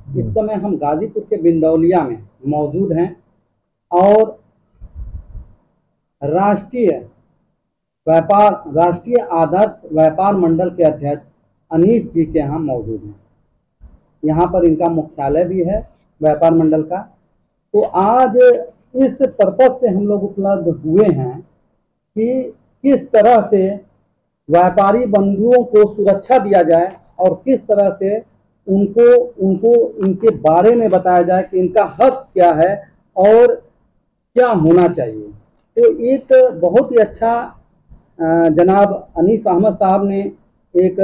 इस समय हम गाजीपुर के बिंदौलिया में मौजूद हैं और राष्ट्रीय आदर्श व्यापार मंडल के अध्यक्ष अनीश जी के यहाँ मौजूद हैं। यहाँ पर इनका मुख्यालय भी है व्यापार मंडल का। तो आज इस पर्पज से हम लोग उपलब्ध हुए हैं कि किस तरह से व्यापारी बंधुओं को सुरक्षा दिया जाए और किस तरह से उनको इनके बारे में बताया जाए कि इनका हक क्या है और क्या होना चाहिए। तो एक बहुत ही अच्छा जनाब अनीस अहमद साहब ने एक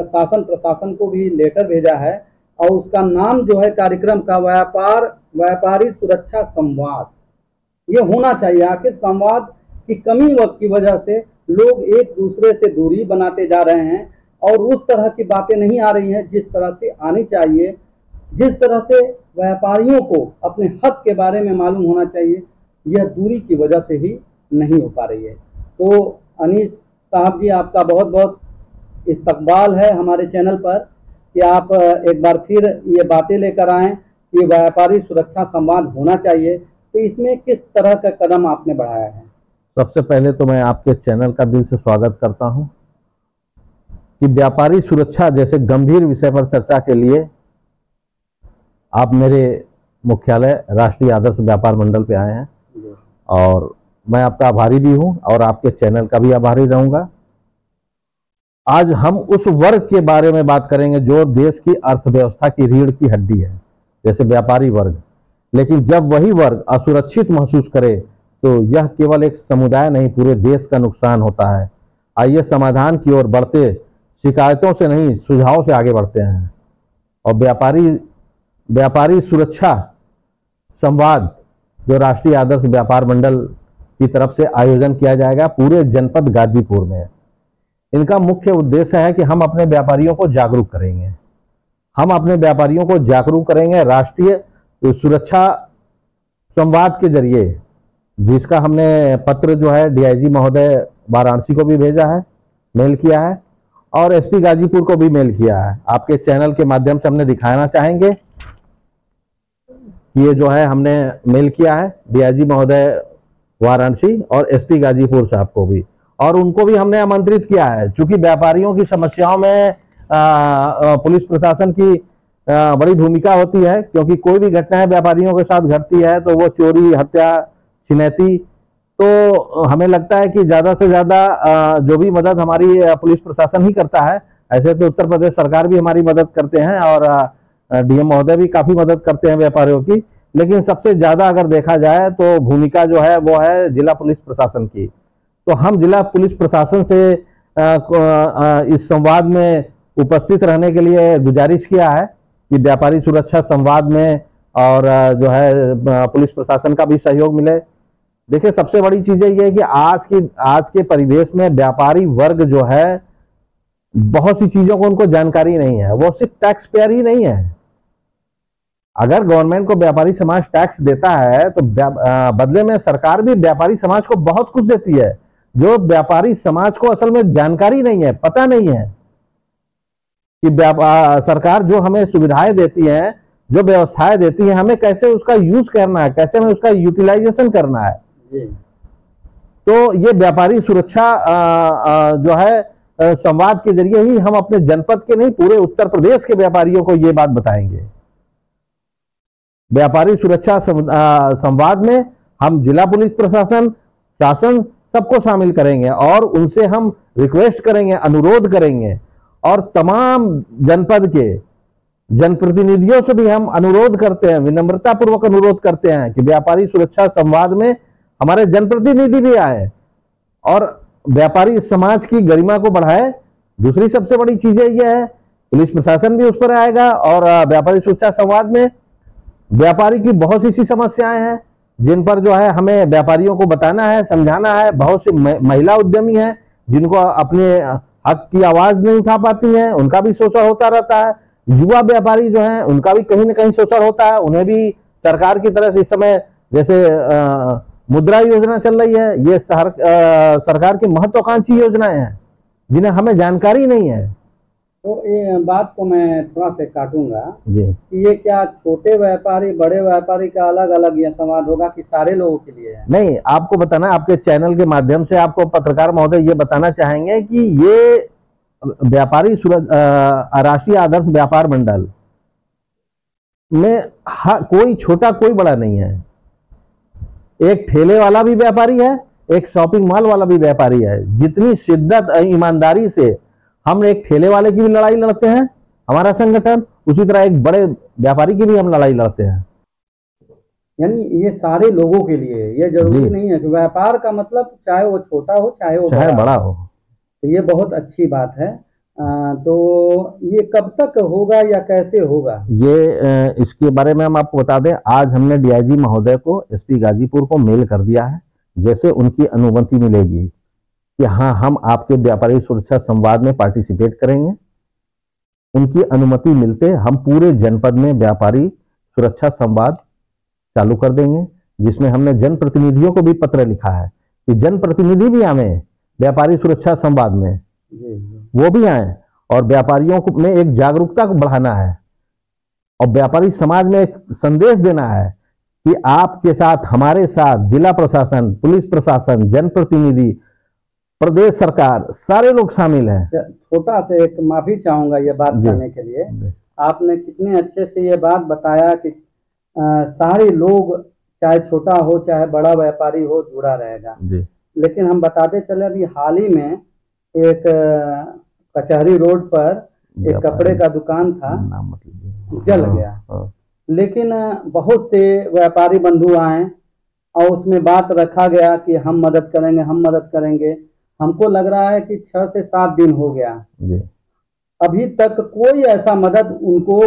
शासन प्रशासन को भी लेटर भेजा है और उसका नाम जो है कार्यक्रम का व्यापारी सुरक्षा संवाद ये होना चाहिए। आखिर संवाद की कमी की वजह से लोग एक दूसरे से दूरी बनाते जा रहे हैं और उस तरह की बातें नहीं आ रही हैं जिस तरह से आनी चाहिए, जिस तरह से व्यापारियों को अपने हक के बारे में मालूम होना चाहिए, यह दूरी की वजह से ही नहीं हो पा रही है। तो अनीस साहब जी, आपका बहुत बहुत इस्तकबाल है हमारे चैनल पर कि आप एक बार फिर ये बातें लेकर आएँ कि व्यापारी सुरक्षा संवाद होना चाहिए। तो इसमें किस तरह का कदम आपने बढ़ाया है? सबसे पहले तो मैं आपके चैनल का दिल से स्वागत करता हूं कि व्यापारी सुरक्षा जैसे गंभीर विषय पर चर्चा के लिए आप मेरे मुख्यालय राष्ट्रीय आदर्श व्यापार मंडल पे आए हैं और मैं आपका आभारी भी हूं और आपके चैनल का भी आभारी रहूंगा। आज हम उस वर्ग के बारे में बात करेंगे जो देश की अर्थव्यवस्था की रीढ़ की हड्डी है, जैसे व्यापारी वर्ग। लेकिन जब वही वर्ग असुरक्षित महसूस करे तो यह केवल एक समुदाय नहीं, पूरे देश का नुकसान होता है। आइए समाधान की ओर बढ़ते, शिकायतों से नहीं सुझाव से आगे बढ़ते हैं। और व्यापारी सुरक्षा संवाद जो राष्ट्रीय आदर्श व्यापार मंडल की तरफ से आयोजन किया जाएगा पूरे जनपद गाजीपुर में, इनका मुख्य उद्देश्य है कि हम अपने व्यापारियों को जागरूक करेंगे। हम अपने व्यापारियों को जागरूक करेंगे राष्ट्रीय सुरक्षा संवाद के जरिए, जिसका हमने पत्र जो है डीआईजी महोदय वाराणसी को भी भेजा है, मेल किया है और एसपी गाजीपुर को भी मेल किया है। आपके चैनल के माध्यम से हमने दिखाना चाहेंगे कि ये जो है हमने मेल किया है डीआईजी महोदय वाराणसी और एसपी गाजीपुर साहब को भी, और उनको भी हमने आमंत्रित किया है। चूंकि व्यापारियों की समस्याओं में पुलिस प्रशासन की बड़ी भूमिका होती है, क्योंकि कोई भी घटनाएं व्यापारियों के साथ घटती है तो वो चोरी, हत्या, छिनैती, तो हमें लगता है कि ज्यादा से ज्यादा जो भी मदद हमारी पुलिस प्रशासन ही करता है। ऐसे तो उत्तर प्रदेश सरकार भी हमारी मदद करते हैं और डीएम महोदय भी काफी मदद करते हैं व्यापारियों की, लेकिन सबसे ज्यादा अगर देखा जाए तो भूमिका जो है वो है जिला पुलिस प्रशासन की। तो हम जिला पुलिस प्रशासन से इस संवाद में उपस्थित रहने के लिए गुजारिश किया है कि व्यापारी सुरक्षा संवाद में और जो है पुलिस प्रशासन का भी सहयोग मिले। देखिए, सबसे बड़ी चीज ये है कि आज के परिवेश में व्यापारी वर्ग जो है बहुत सी चीजों को उनको जानकारी नहीं है। वो सिर्फ टैक्स पेयर ही नहीं है। अगर गवर्नमेंट को व्यापारी समाज टैक्स देता है तो बदले में सरकार भी व्यापारी समाज को बहुत कुछ देती है, जो व्यापारी समाज को असल में जानकारी नहीं है, पता नहीं है कि सरकार जो हमें सुविधाएं देती है, जो व्यवस्थाएं देती है, हमें कैसे उसका यूज करना है, कैसे हमें उसका यूटिलाइजेशन करना है। तो ये व्यापारी सुरक्षा जो है संवाद के जरिए ही हम अपने जनपद के नहीं पूरे उत्तर प्रदेश के व्यापारियों को ये बात बताएंगे। व्यापारी सुरक्षा संवाद में हम जिला पुलिस प्रशासन, शासन सबको शामिल करेंगे और उनसे हम रिक्वेस्ट करेंगे, अनुरोध करेंगे, और तमाम जनपद के जनप्रतिनिधियों से भी हम अनुरोध करते हैं, विनम्रता पूर्वक अनुरोध करते हैं कि व्यापारी सुरक्षा संवाद में हमारे जनप्रतिनिधि भी आए और व्यापारी समाज की गरिमा को बढ़ाए। दूसरी सबसे बड़ी चीज यह है, पुलिस प्रशासन भी उस पर आएगा और व्यापारी सुरक्षा संवाद में व्यापारी की बहुत सी समस्याएं हैं जिन पर जो है हमें व्यापारियों को बताना है, समझाना है। बहुत सी महिला उद्यमी हैं जिनको अपने हक की आवाज नहीं उठा पाती हैं, उनका भी शोषण होता रहता है। युवा व्यापारी जो हैं उनका भी कहीं ना कहीं शोषण होता है, उन्हें भी सरकार की तरफ से इस समय जैसे मुद्रा योजना चल रही है, ये सरकार की महत्वाकांक्षी योजनाएं हैं जिन्हें हमें जानकारी नहीं है। तो ये बात को मैं थोड़ा सा काटूंगा जी। कि ये क्या छोटे व्यापारी बड़े व्यापारी का अलग अलग ये संवाद होगा कि सारे लोगों के लिए है? नहीं, आपको बताना, आपके चैनल के माध्यम से आपको पत्रकार महोदय ये बताना चाहेंगे कि ये व्यापारी राष्ट्रीय आदर्श व्यापार मंडल में कोई छोटा कोई बड़ा नहीं है। एक ठेले वाला भी व्यापारी है, एक शॉपिंग मॉल वाला भी व्यापारी है। जितनी शिद्दत ईमानदारी से हम एक ठेले वाले की भी लड़ाई लड़ते हैं हमारा संगठन, उसी तरह एक बड़े व्यापारी की भी हम लड़ाई लड़ते हैं। यानी ये सारे लोगों के लिए, ये जरूरी नहीं है कि व्यापार का मतलब चाहे वो छोटा हो चाहे वो बड़ा हो। तो ये बहुत अच्छी बात है। तो ये कब तक होगा या कैसे होगा? ये इसके बारे में हम आपको बता दें, आज हमने डीआईजी महोदय को, एसपी गाजीपुर को मेल कर दिया है। जैसे उनकी अनुमति मिलेगी कि हाँ हम आपके व्यापारी सुरक्षा संवाद में पार्टिसिपेट करेंगे, उनकी अनुमति मिलते हम पूरे जनपद में व्यापारी सुरक्षा संवाद चालू कर देंगे, जिसमें हमने जनप्रतिनिधियों को भी पत्र लिखा है कि जनप्रतिनिधि भी आए व्यापारी सुरक्षा संवाद में, वो भी आए और व्यापारियों को में एक जागरूकता को बढ़ाना है और व्यापारी समाज में एक संदेश देना है कि आपके साथ, हमारे साथ जिला प्रशासन, पुलिस प्रशासन, जनप्रतिनिधि, प्रदेश सरकार, सारे लोग शामिल हैं। छोटा से एक माफी चाहूंगा ये बात करने के लिए। आपने कितने अच्छे से ये बात बताया कि सारे लोग, चाहे छोटा हो चाहे बड़ा व्यापारी हो, जुड़ा रहेगा। लेकिन हम बताते चले, अभी हाल ही में एक कचहरी रोड पर एक कपड़े का दुकान था, जल गया। लेकिन बहुत से व्यापारी बंधु आए और उसमें बात रखा गया कि हम मदद करेंगे, हम मदद करेंगे। हमको लग रहा है कि 6 से 7 दिन हो गया, अभी तक कोई ऐसा मदद उनको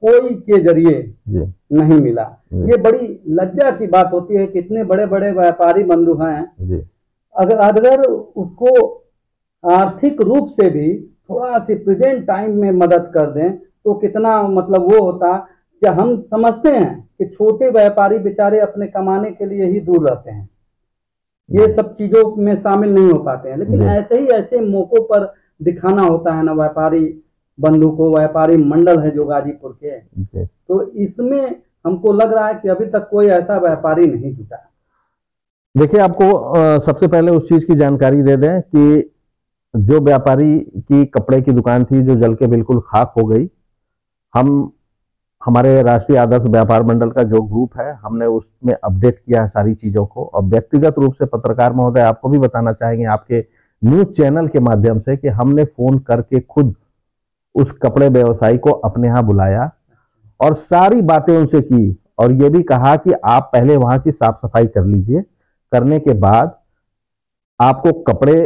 कोई के जरिए नहीं मिला। ये बड़ी लज्जा की बात होती है कि इतने बड़े बड़े व्यापारी बंधु हैं, अगर उसको आर्थिक रूप से भी थोड़ा सी प्रेजेंट टाइम में मदद कर दें तो कितना मतलब वो होता। क्या हम समझते हैं कि छोटे व्यापारी बेचारे अपने कमाने के लिए ही दूर रहते हैं, ये सब चीजों में शामिल नहीं हो पाते हैं, लेकिन ऐसे ही ऐसे मौकों पर दिखाना होता है ना व्यापारी बंधु को। व्यापारी मंडल है जो गाजीपुर के, तो इसमें हमको लग रहा है कि अभी तक कोई ऐसा व्यापारी नहीं जुटा। देखिए, आपको सबसे पहले उस चीज की जानकारी दे दें कि जो व्यापारी की कपड़े की दुकान थी जो जल के बिल्कुल खाक हो गई, हम हमारे राष्ट्रीय आदर्श व्यापार मंडल का जो ग्रुप है, हमने उसमें अपडेट किया है सारी चीजों को। और व्यक्तिगत रूप से पत्रकार महोदय आपको भी बताना चाहेंगे आपके न्यूज चैनल के माध्यम से कि हमने फोन करके खुद उस कपड़े व्यवसायी को अपने यहाँ बुलाया और सारी बातें उनसे की और ये भी कहा कि आप पहले वहां की साफ सफाई कर लीजिए, करने के बाद आपको कपड़े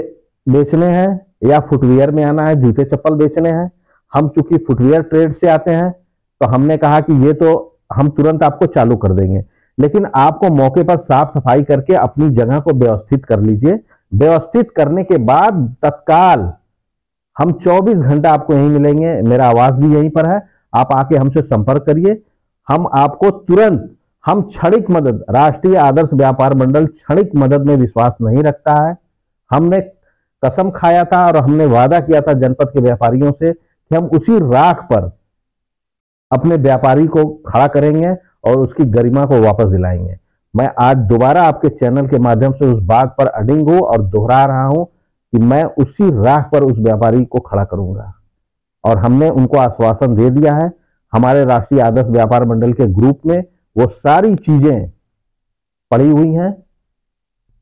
बेचने हैं या फुटवियर में आना है, जूते चप्पल बेचने हैं। हम चूंकि फुटवियर ट्रेड से आते हैं तो हमने कहा कि ये तो हम तुरंत आपको चालू कर देंगे, लेकिन आपको मौके पर साफ सफाई करके अपनी जगह को व्यवस्थित कर लीजिए। व्यवस्थित करने के बाद तत्काल हम 24 घंटा आपको यहीं मिलेंगे, मेरा आवास भी यहीं पर है, आप आके हमसे संपर्क करिए। हम आपको तुरंत, हम क्षणिक मदद, राष्ट्रीय आदर्श व्यापार मंडल क्षणिक मदद में विश्वास नहीं रखता है। हमने कसम खाया था और हमने वादा किया था जनपद के व्यापारियों से कि हम उसी राख पर अपने व्यापारी को खड़ा करेंगे और उसकी गरिमा को वापस दिलाएंगे। मैं आज दोबारा आपके चैनल के माध्यम से उस बात पर अडिंग हूं और दोहरा रहा हूं कि मैं उसी राह पर उस व्यापारी को खड़ा करूंगा और हमने उनको आश्वासन दे दिया है। हमारे राष्ट्रीय आदर्श व्यापार मंडल के ग्रुप में वो सारी चीजें पड़ी हुई हैं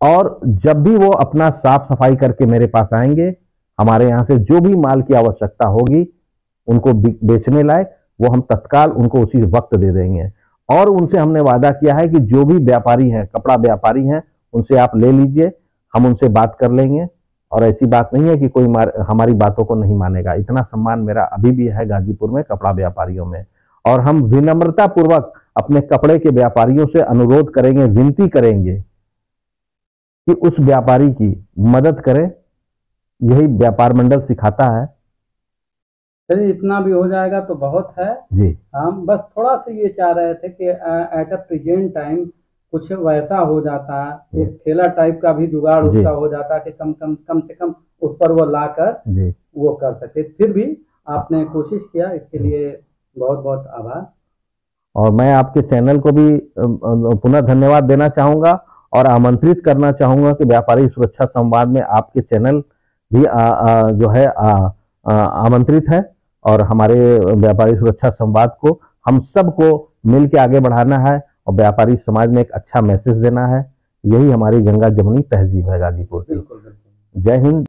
और जब भी वो अपना साफ सफाई करके मेरे पास आएंगे, हमारे यहां से जो भी माल की आवश्यकता होगी उनको बेचने लायक, वो हम तत्काल उनको उसी वक्त दे देंगे। और उनसे हमने वादा किया है कि जो भी व्यापारी हैं, कपड़ा व्यापारी हैं, उनसे आप ले लीजिए, हम उनसे बात कर लेंगे। और ऐसी बात नहीं है कि कोई हमारी बातों को नहीं मानेगा। इतना सम्मान मेरा अभी भी है गाजीपुर में कपड़ा व्यापारियों में। और हम विनम्रता पूर्वक अपने कपड़े के व्यापारियों से अनुरोध करेंगे, विनती करेंगे कि उस व्यापारी की मदद करें। यही व्यापार मंडल सिखाता है। चलिए, इतना भी हो जाएगा तो बहुत है जी। हम बस थोड़ा सा ये चाह रहे थे कि एट अ प्रेजेंट टाइम कुछ वैसा हो जाता, एक ठेला टाइप का भी जुगाड़ उसका हो जाता कि कम से कम उस पर वो लाकर वो कर सके। फिर भी आपने कोशिश किया, इसके लिए बहुत बहुत आभार। और मैं आपके चैनल को भी पुनः धन्यवाद देना चाहूँगा और आमंत्रित करना चाहूँगा कि व्यापारी सुरक्षा संवाद में आपके चैनल भी जो है आमंत्रित है, और हमारे व्यापारी सुरक्षा संवाद को हम सबको मिल के आगे बढ़ाना है और व्यापारी समाज में एक अच्छा मैसेज देना है। यही हमारी गंगा जमुनी तहजीब है गाजीपुर की। बिल्कुल बिल्कुल। जय हिंद।